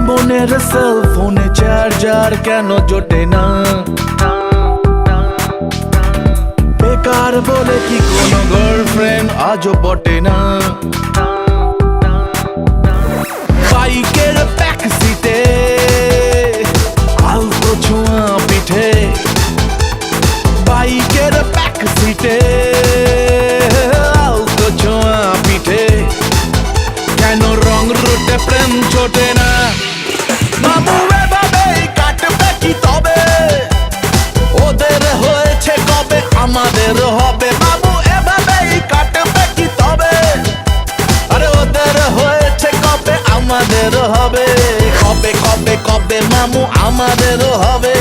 মনের সেল ফোনে চার্জার কেন জোটে না? বেকার বলে কি কোনো গার্লফ্রেন্ড আজও বটে না? বাইকের ব্যাক সিটে আলতো ছোঁয়া পিঠে, বাইকের ব্যাক সিটে আলতো ছোঁয়া পিঠে, কেন রং রুটে প্রেম ছোটে না? মামু এভাবেই কাটবে কি তবে? ওদের হয়েছে কবে, আমাদের হবে। মামু এভাবেই কাটবে কি তবে? আরে ওদের হয়েছে কবে, আমাদের হবে। কবে কবে কবে মামু আমাদেরও হবে?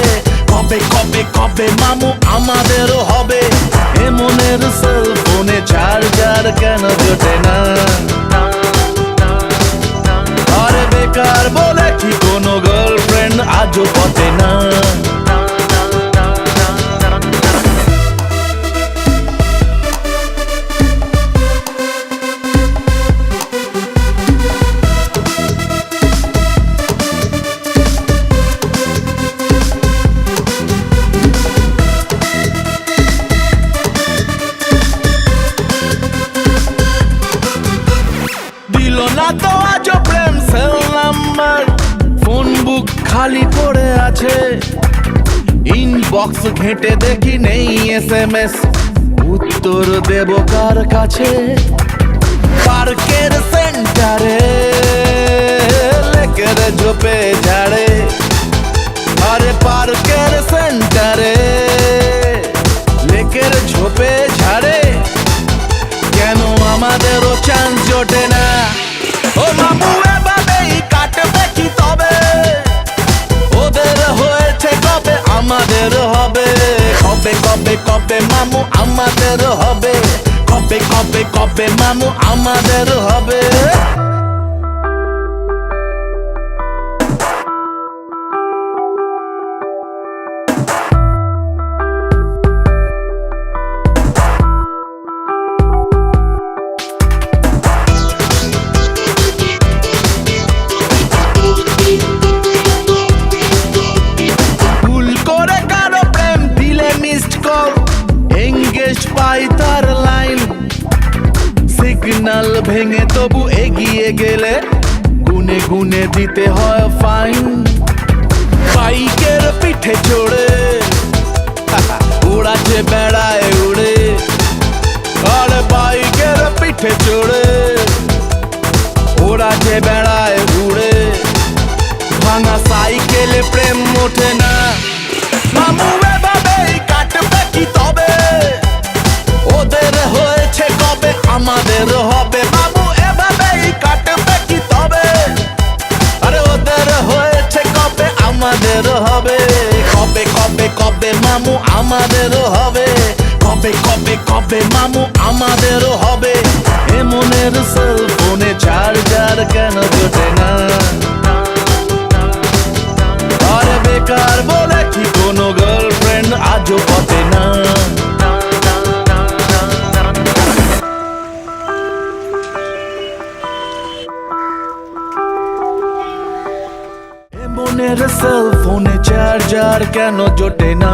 কবে কবে কবে মামু আমাদেরও হবে? এ মনের সেল ফোনে চার্জার কেন জোটে না? আরে বেকার বলে কি কোনো গার্লফ্রেন্ড আজও পটে না? দিল না তো আজও প্রেম সেল নাম্বার, ফোন বুক খালি পড়ে আছে। ইনবক্স ঘেঁটে দেখি নেই SMS, উত্তর দেব কার কাছে? পার্কের সেন্টারে লেকের ঝোপে ঝাড়ে, আরে পার্কের সেন্টারে লেকের ঝোপে ঝাড়ে, কেন আমাদেরও চান্স জোটে না? ও মামু এভাবেই কাটবে কি তবে? ওদের হয়েছে কবে, আমাদের হবে। কবে কবে কবে মামু আমাদের হবে? কবে কবে কবে মামু আমাদের হবে? পাই তার লাইন, সিগন্যাল ভেঙে তবু এগিয়ে গেলে গুনে গুনে দিতে হয় ফাইন। বাইকের পিঠে চড়ে উড়াচ্ছে বেড়ায় উড়ে, আরে বাইকের পিঠে চড়ে উড়াচ্ছে বেড়ায় উড়ে, ভাঙা সাইকেলে প্রেম ওঠে না। মামু এভাবেই কাটবে কি তবে? ওদের হয়েছে কবে, আমাদের হবে। মামু এভাবেই কাটবে কি তবে? আরে ওদের হয়েছে কবে, আমাদের হবে। কবে কবে কবে মামু আমাদেরও হবে? কবে কবে কবে মামু আমাদেরও হবে? এ মনের সেল ফোনে চার্জার কেন জোটে না? আরে বেকার বলে কি কোনো গার্লফ্রেন্ড আজও পটে না? মনের সেল ফোনে চার্জার কেন জোটে না?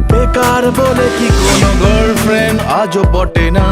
বেকার বলে কি কোনো গার্লফ্রেন্ড আজও পটে না?